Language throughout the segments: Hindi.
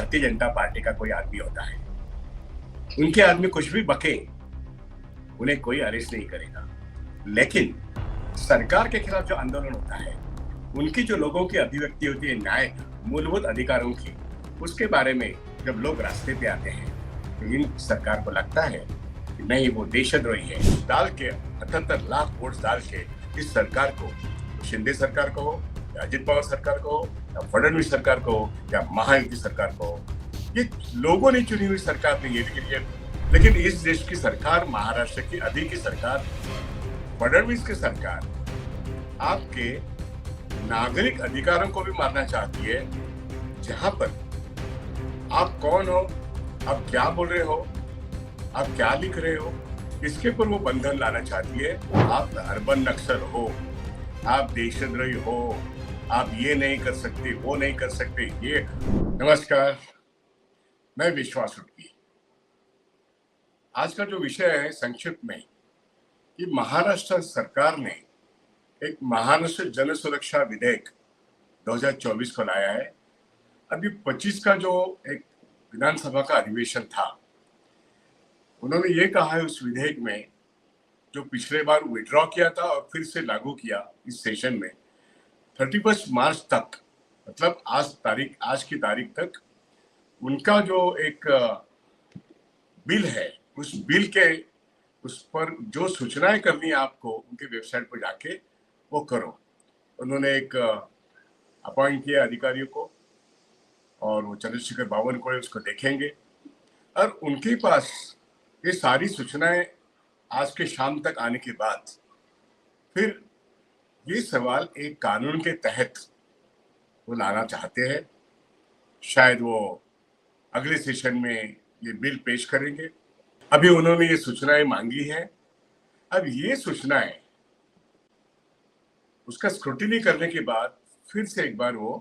भारतीय जनता पार्टी का कोई आदमी होता है, उनके आदमी कुछ भी बके, उन्हें कोई अरेस्ट नहीं करेगा। लेकिन सरकार के खिलाफ जो आंदोलन होता है, उनकी जो लोगों की अभिव्यक्ति होती है न्याय, मूलभूत अधिकारों की, उसके बारे में जब लोग रास्ते पे आते हैं तो इन सरकार को लगता है कि नहीं, वो देशद्रोही है। डाल के 78 लाख वोट डाल के इस सरकार को, शिंदे सरकार को हो या अजित पवार सरकार को हो या फडणवीस सरकार को हो या महायुति सरकार को हो, ये लोगों ने चुनी हुई सरकार नहीं है। लेकिन इस देश की सरकार, महाराष्ट्र की अभी की सरकार, फडणवीस की सरकार आपके नागरिक अधिकारों को भी मारना चाहती है। जहां पर आप कौन हो, आप क्या बोल रहे हो, आप क्या लिख रहे हो, इसके ऊपर वो बंधन लाना चाहती है। आप अर्बन नक्सल हो, आप देशद्रोही हो, आप ये नहीं कर सकते, वो नहीं कर सकते। ये नमस्कार, मैं विश्वास उटकी। आज का जो विषय है संक्षिप्त में कि महाराष्ट्र सरकार ने एक महाराष्ट्र जन सुरक्षा विधेयक 2024 को लाया है। अभी 25 का जो एक विधानसभा का अधिवेशन था, उन्होंने ये कहा है उस विधेयक में, जो पिछले बार विड्रॉ किया था और फिर से लागू किया इस सेशन में, 31 मार्च तक, मतलब आज की तारीख तक उनका जो एक बिल है, उस बिल के उस पर जो सूचनाएं करनी है आपको, उनके वेबसाइट पर जाके वो करो। उन्होंने एक अपॉइंट किया अधिकारियों को और वो चंद्रशेखर बावनकुळे उसको देखेंगे और उनके पास ये सारी सूचनाएं आज के शाम तक आने के बाद फिर ये सवाल एक कानून के तहत वो लाना चाहते हैं। शायद वो अगले सेशन में ये बिल पेश करेंगे। अभी उन्होंने ये सूचनाएं मांगी है। अब ये सूचनाएं उसका स्क्रूटिनी करने के बाद फिर से एक बार वो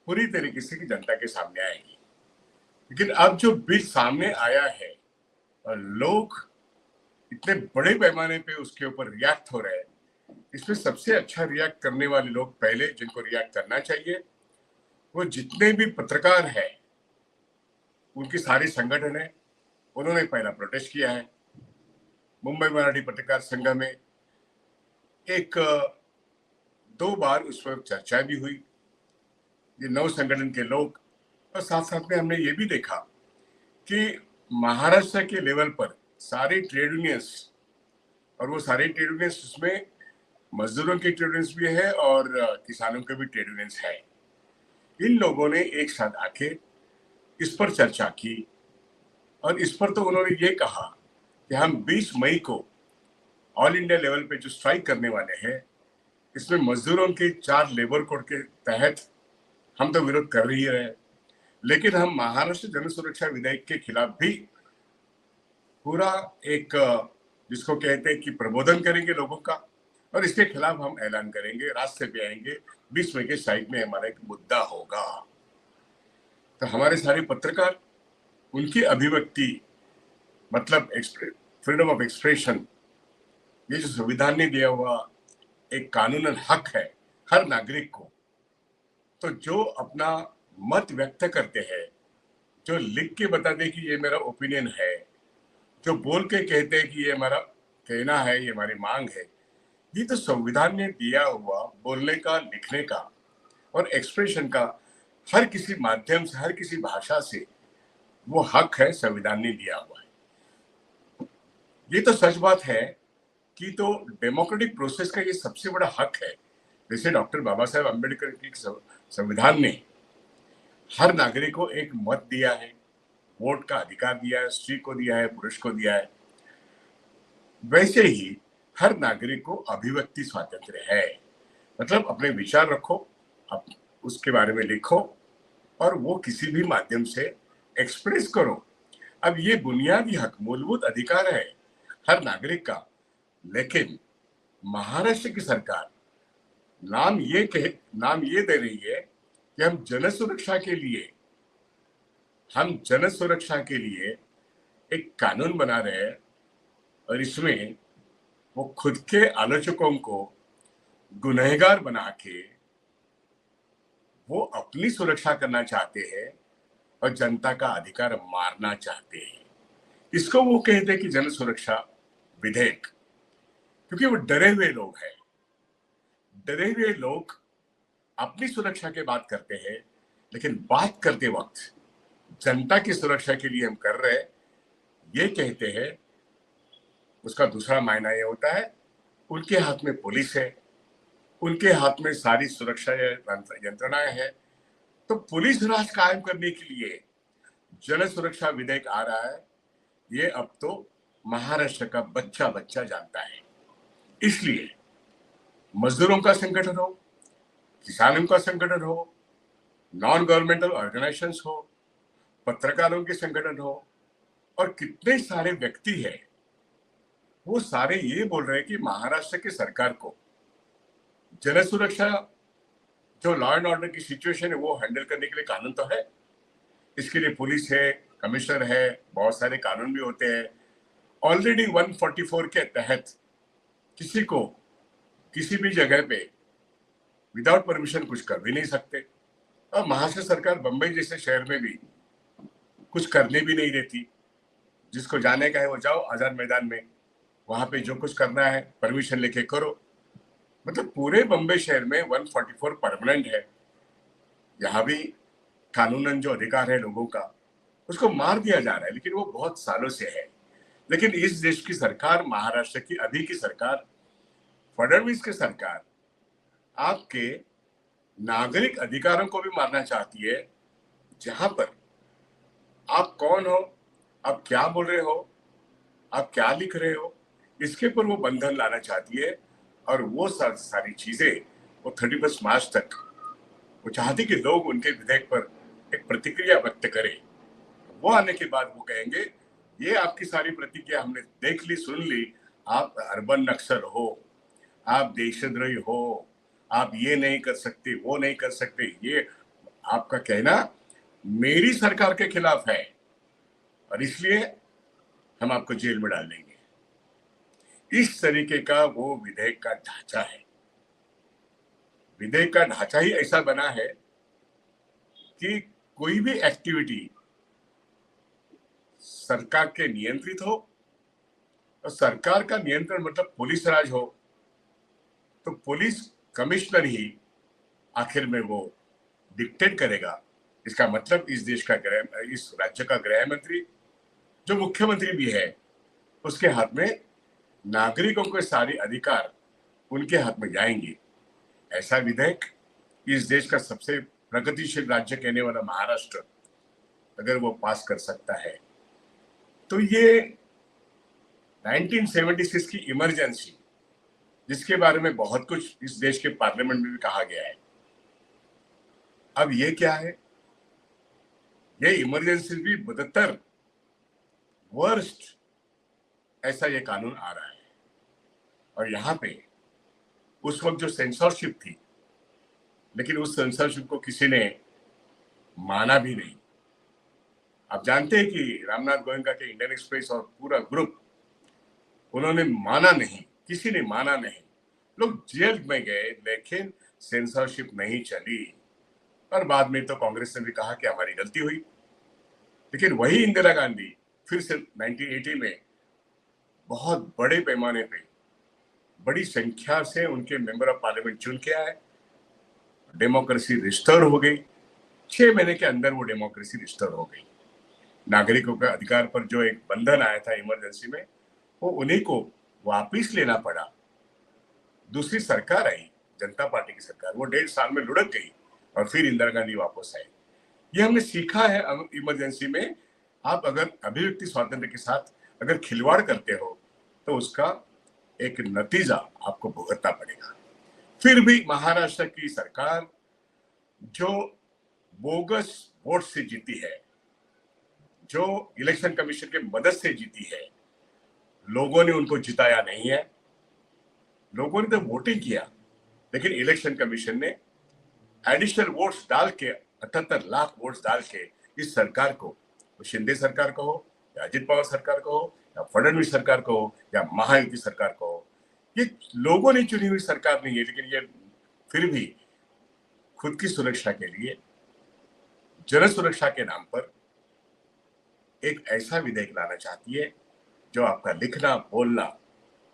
पूरी तरीके से जनता के सामने आएगी। लेकिन अब जो बिल सामने आया है और लोग इतने बड़े पैमाने पे उसके ऊपर रिएक्ट हो रहे हैं, इसमें सबसे अच्छा रिएक्ट करने वाले लोग, पहले जिनको रिएक्ट करना चाहिए, वो जितने भी पत्रकार हैं, उनकी सारी संगठन है, उन्होंने पहला प्रोटेस्ट किया है। मुंबई मराठी पत्रकार संघ में एक 2 बार उस पर चर्चा भी हुई, ये 9 संगठन के लोग, और साथ साथ में हमने ये भी देखा कि महाराष्ट्र के लेवल पर सारे ट्रेड यूनियंस, और वो सारे ट्रेड यूनियंस, उसमें मजदूरों की ट्रेड यूनियंस भी है और किसानों के भी ट्रेड यूनियंस है, इन लोगों ने एक साथ आके इस पर चर्चा की और इस पर तो उन्होंने ये कहा कि हम 20 मई को ऑल इंडिया लेवल पे जो स्ट्राइक करने वाले हैं, इसमें मजदूरों के 4 लेबर कोड के तहत हम तो विरोध कर ही रहे हैं, लेकिन हम महाराष्ट्र जन सुरक्षा विधेयक के खिलाफ भी पूरा एक, जिसको कहते हैं कि प्रबोधन करेंगे लोगों का, और इसके खिलाफ हम ऐलान करेंगे, रास्ते पे आएंगे, 20 मई के साइड में हमारा एक मुद्दा होगा। तो हमारे सारे पत्रकार, उनकी अभिव्यक्ति, मतलब फ्रीडम ऑफ एक्सप्रेशन, ये जो संविधान ने दिया हुआ एक कानूनन हक है हर नागरिक को, तो जो अपना मत व्यक्त करते हैं, जो लिख के बता दे कि ये मेरा ओपिनियन है, जो बोल के कहते हैं कि ये हमारा कहना है, ये हमारी मांग है, ये तो संविधान ने दिया हुआ बोलने का, लिखने का और एक्सप्रेशन का हर किसी माध्यम से, हर किसी भाषा से वो हक है, संविधान ने दिया हुआ है। ये तो सच बात है कि तो डेमोक्रेटिक प्रोसेस का ये सबसे बड़ा हक है। जैसे डॉक्टर बाबा साहेब अम्बेडकर की संविधान ने हर नागरिक को एक मत दिया है, वोट का अधिकार दिया है, स्त्री को दिया है, पुरुष को दिया है, वैसे ही हर नागरिक को अभिव्यक्ति स्वातंत्र्य है। मतलब अपने विचार रखो, उसके बारे में लिखो और वो किसी भी माध्यम से एक्सप्रेस करो। अब ये बुनियादी हक, मूलभूत अधिकार है हर नागरिक का। लेकिन महाराष्ट्र की सरकार नाम ये दे रही है कि हम जन सुरक्षा के लिए एक कानून बना रहे हैं, और इसमें वो खुद के आलोचकों को गुनहगार बना के वो अपनी सुरक्षा करना चाहते हैं और जनता का अधिकार मारना चाहते हैं। इसको वो कहते हैं कि जन सुरक्षा विधेयक, क्योंकि वो डरे हुए लोग हैं। डरे हुए लोग अपनी सुरक्षा की बात करते हैं, लेकिन बात करते वक्त जनता की सुरक्षा के लिए हम कर रहे हैं ये कहते हैं, उसका दूसरा मायना ये होता है उनके हाथ में पुलिस है, उनके हाथ में सारी सुरक्षा यंत्रणाएं हैं। तो पुलिस राज कायम करने के लिए जन सुरक्षा विधेयक आ रहा है, ये अब तो महाराष्ट्र का बच्चा बच्चा जानता है। इसलिए मजदूरों का संगठन हो, किसानों का संगठन हो, नॉन गवर्नमेंटल ऑर्गेनाइजेशंस हो, पत्रकारों के संगठन हो, और कितने सारे व्यक्ति हैं, वो सारे ये बोल रहे हैं कि महाराष्ट्र की सरकार को जन सुरक्षा, जो लॉ एंड ऑर्डर की सिचुएशन है वो हैंडल करने के लिए कानून तो है, इसके लिए पुलिस है, कमिश्नर है, बहुत सारे कानून भी होते हैं। ऑलरेडी 144 के तहत किसी को किसी भी जगह पे विदाउट परमिशन कुछ कर भी नहीं सकते। और महाराष्ट्र सरकार बंबई जैसे शहर में भी कुछ करने भी नहीं देती। जिसको जाने का है वो जाओ आजाद मैदान में, वहां पे जो कुछ करना है परमिशन लेके करो। मतलब पूरे बंबई शहर में 144 परमानेंट है। यहाँ भी कानूनन जो अधिकार है लोगों का उसको मार दिया जा रहा है, लेकिन वो बहुत सालों से है। लेकिन इस देश की सरकार, महाराष्ट्र की अभी की सरकार, फडणवीस की सरकार आपके नागरिक अधिकारों को भी मारना चाहती है। जहां पर आप कौन हो, आप क्या बोल रहे हो, आप क्या लिख रहे हो, इसके ऊपर वो बंधन लाना चाहती है। और वो सारी चीजें वो 31 मार्च तक वो चाहती कि लोग उनके विधेयक पर एक प्रतिक्रिया व्यक्त करें। वो आने के बाद वो कहेंगे ये आपकी सारी प्रतिक्रिया हमने देख ली, सुन ली, आप अर्बन नक्सल हो, आप देशद्रोही हो, आप ये नहीं कर सकते, वो नहीं कर सकते, ये आपका कहना मेरी सरकार के खिलाफ है और इसलिए हम आपको जेल में डाल देंगे। इस तरीके का वो विधेयक का ढांचा है। विधेयक का ढांचा ही ऐसा बना है कि कोई भी एक्टिविटी सरकार के नियंत्रित हो, और सरकार का नियंत्रण मतलब पुलिस राज हो, तो पुलिस कमिश्नर ही आखिर में वो डिक्टेट करेगा। इसका मतलब इस देश का इस राज्य का गृह मंत्री, जो मुख्यमंत्री भी है, उसके हाथ में नागरिकों के सारे अधिकार उनके हाथ में जाएंगे। ऐसा विधेयक इस देश का सबसे प्रगतिशील राज्य कहने वाला महाराष्ट्र अगर वो पास कर सकता है, तो ये 1976 की इमरजेंसी, जिसके बारे में बहुत कुछ इस देश के पार्लियामेंट में भी कहा गया है, अब ये क्या है? ये इमरजेंसी भी बदतर, वर्स्ट, ऐसा ये कानून आ रहा है। और यहाँ पे उस वक्त जो सेंसरशिप थी, लेकिन उस सेंसरशिप को किसी ने माना भी नहीं। आप जानते हैं कि रामनाथ गोयनका के इंडियन एक्सप्रेस और पूरा ग्रुप, उन्होंने माना नहीं, किसी ने माना नहीं। लोग जेल में गए, लेकिन सेंसरशिप नहीं चली। और बाद में तो कांग्रेस ने भी कहा कि हमारी गलती हुई। लेकिन वही इंदिरा गांधी फिर से 1980 में बहुत बड़े पैमाने पे बड़ी संख्या से उनके मेंबर ऑफ पार्लियामेंट चुन के आए, डेमोक्रेसी रिस्टोर हो गई। 6 महीने के अंदर वो डेमोक्रेसी रिस्टोर हो गई। नागरिकों के अधिकार पर जो एक बंधन आया था इमरजेंसी में, वो उन्हीं को वापिस लेना पड़ा। दूसरी सरकार आई, जनता पार्टी की सरकार, वो 1.5 साल में लुढ़क गई और फिर इंदिरा गांधी वापस आई। ये हमने सीखा है इमरजेंसी में। आप अगर अभिव्यक्ति स्वातंत्र के साथ अगर खिलवाड़ करते हो तो उसका एक नतीजा आपको भुगतना पड़ेगा। फिर भी महाराष्ट्र की सरकार जो बोगस वोट से जीती है, जो इलेक्शन कमीशन के मदद से जीती है, लोगों ने उनको जिताया नहीं है। लोगों ने तो वोटिंग किया, लेकिन इलेक्शन कमीशन ने एडिशनल वोट्स डाल के 78 लाख वोट्स डाल के इस सरकार को, शिंदे सरकार को हो या अजित पवार सरकार को हो या फडणवीस सरकार को हो या महायुति सरकार को हो, ये लोगों ने चुनी हुई सरकार नहीं है। लेकिन ये फिर भी खुद की सुरक्षा के लिए जन सुरक्षा के नाम पर एक ऐसा विधेयक लाना चाहती है जो आपका लिखना, बोलना,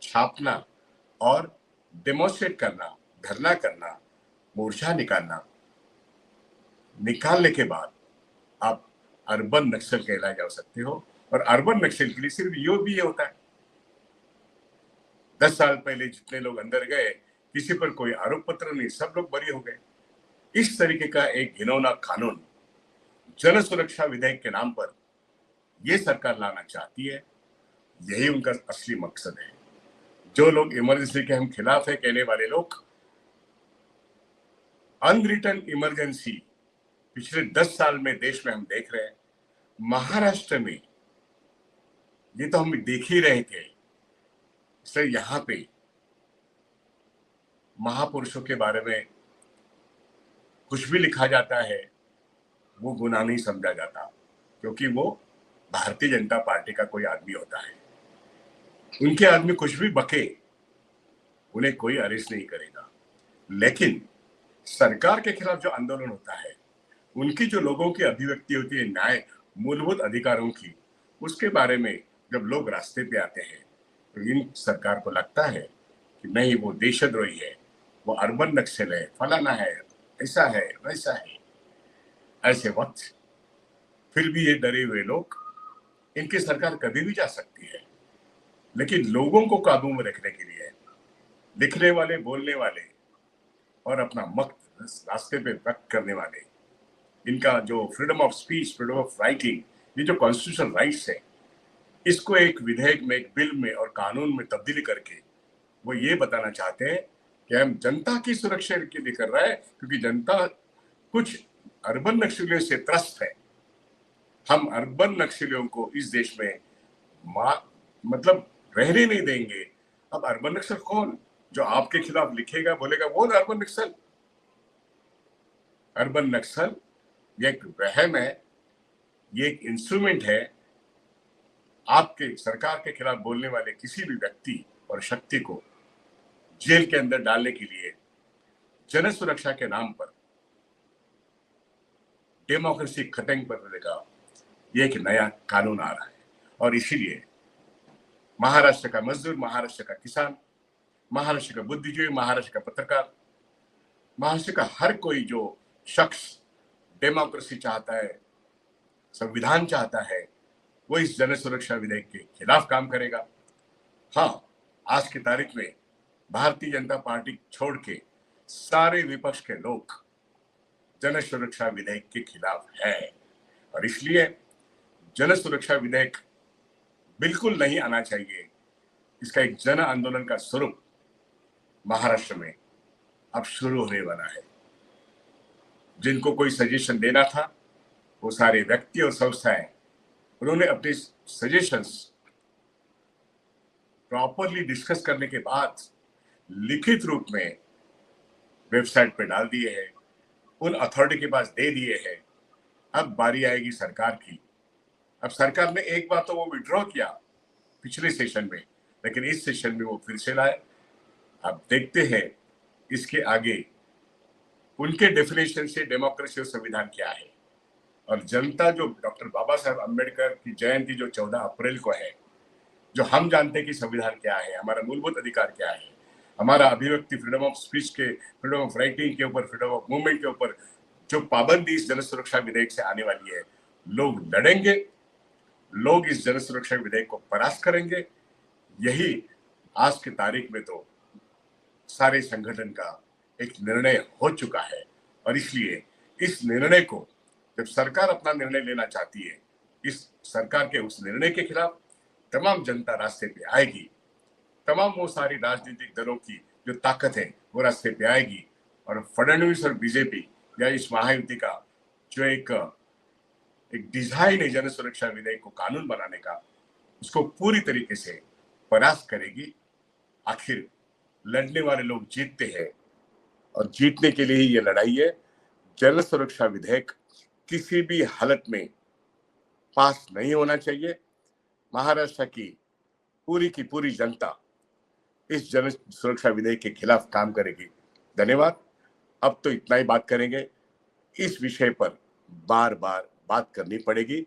छापना और डेमोन्स्ट्रेट करना, धरना करना, मोर्चा निकालने के बाद आप अर्बन नक्सल कहलाए जा सकते हो। और अर्बन नक्सल के लिए सिर्फ यो भी ये होता है, 10 साल पहले जितने लोग अंदर गए किसी पर कोई आरोप पत्र नहीं, सब लोग बरी हो गए। इस तरीके का एक घिनौना कानून जन सुरक्षा विधेयक के नाम पर यह सरकार लाना चाहती है। यही उनका असली मकसद है। जो लोग इमरजेंसी के हम खिलाफ है कहने वाले लोग, अनरिटन इमरजेंसी पिछले 10 साल में देश में हम देख रहे हैं। महाराष्ट्र में ये तो हम देख ही रहे थे। इसलिए यहाँ पे महापुरुषों के बारे में कुछ भी लिखा जाता है वो गुनाह नहीं समझा जाता, क्योंकि वो भारतीय जनता पार्टी का कोई आदमी होता है। उनके आदमी कुछ भी बके, उन्हें कोई अरेस्ट नहीं करेगा। लेकिन सरकार के खिलाफ जो आंदोलन होता है, उनकी जो लोगों की अभिव्यक्ति होती है न्याय, मूलभूत अधिकारों की, उसके बारे में जब लोग रास्ते पे आते हैं तो इन सरकार को लगता है कि नहीं, वो देशद्रोही है, वो अर्बन नक्सल है, फलाना है, ऐसा है, वैसा है। ऐसे वक्त फिर भी ये डरे हुए लोग, इनकी सरकार कभी भी जा सकती है, लेकिन लोगों को काबू में रखने के लिए लिखने वाले, बोलने वाले और अपना मत रास्ते पे व्यक्त करने वाले, इनका जो freedom of speech, freedom of writing, ये जो कॉन्स्टिट्यूशनल राइट्स है, इसको एक विधेयक में, एक बिल में और कानून में तब्दीली करके वो ये बताना चाहते हैं कि हम जनता की सुरक्षा के लिए कर रहा है, क्योंकि जनता कुछ अर्बन नक्सलियों से त्रस्त है। हम अर्बन नक्सलियों को इस देश में मतलब रहने नहीं देंगे। अब अर्बन नक्सल कौन? जो आपके खिलाफ लिखेगा, बोलेगा, वो अर्बन नक्सल। अर्बन नक्सल ये एक वहम है, ये एक इंस्ट्रूमेंट है आपके सरकार के खिलाफ बोलने वाले किसी भी व्यक्ति और शक्ति को जेल के अंदर डालने के लिए। जन सुरक्षा के नाम पर डेमोक्रेसी खतंग करने का ये एक नया कानून आ रहा है। और इसीलिए महाराष्ट्र का मजदूर, महाराष्ट्र का किसान, महाराष्ट्र का बुद्धिजीवी, महाराष्ट्र का पत्रकार, महाराष्ट्र का हर कोई जो शख्स डेमोक्रेसी चाहता है, संविधान चाहता है, वो इस जन सुरक्षा विधेयक के खिलाफ काम करेगा। हाँ, आज की तारीख में भारतीय जनता पार्टी छोड़ के सारे विपक्ष के लोग जन सुरक्षा विधेयक के खिलाफ है। और इसलिए जन सुरक्षा विधेयक बिल्कुल नहीं आना चाहिए। इसका एक जन आंदोलन का स्वरूप महाराष्ट्र में अब शुरू होने वाला है। जिनको कोई सजेशन देना था, वो सारे व्यक्ति और संस्थाएं, उन्होंने अपने सजेशंस प्रॉपरली डिस्कस करने के बाद लिखित रूप में वेबसाइट पे डाल दिए हैं, उन अथॉरिटी के पास दे दिए हैं। अब बारी आएगी सरकार की। अब सरकार ने एक बार तो वो विड्रॉ किया पिछले सेशन में, लेकिन इस सेशन में वो फिर से लाए। अब देखते हैं इसके आगे उनके डेफिनेशन से डेमोक्रेसी और संविधान क्या है। और जनता जो डॉक्टर बाबा साहब अम्बेडकर की जयंती जो 14 अप्रैल को है, जो हम जानते हैं कि संविधान क्या है, हमारा मूलभूत अधिकार क्या है, हमारा अभिव्यक्ति, फ्रीडम ऑफ स्पीच के, फ्रीडम ऑफ राइटिंग के ऊपर, फ्रीडम ऑफ मूवमेंट के ऊपर जो पाबंदी इस जन सुरक्षा विधेयक से आने वाली है, लोग लड़ेंगे, लोग इस जन सुरक्षा विधेयक को परास्त करेंगे। यही आज की तारीख में तो सारे संगठन का एक निर्णय हो चुका है। और इसलिए इस निर्णय को, जब सरकार अपना निर्णय लेना चाहती है, इस सरकार के उस निर्णय के खिलाफ तमाम जनता रास्ते पे आएगी। तमाम वो सारी राजनीतिक दलों की जो ताकत है वो रास्ते पे आएगी। और फडणवीस और बीजेपी या इस महायुति का जो एक डिजाइन है जन सुरक्षा विधेयक को कानून बनाने का, उसको पूरी तरीके से परास्त करेगी। आखिर लड़ने वाले लोग जीतते हैं और जीतने के लिए ही ये लड़ाई है। जन सुरक्षा विधेयक किसी भी हालत में पास नहीं होना चाहिए। महाराष्ट्र की पूरी जनता इस जन सुरक्षा विधेयक के खिलाफ काम करेगी। धन्यवाद। अब तो इतना ही बात करेंगे। इस विषय पर बार बार बात करनी पड़ेगी,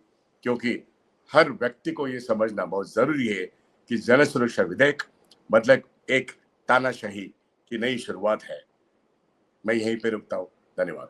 क्योंकि हर व्यक्ति को ये समझना बहुत जरूरी है कि जल सुरक्षा विधेयक मतलब एक तानाशाही की नई शुरुआत है। मैं यहीं पे रुकता हूं। धन्यवाद।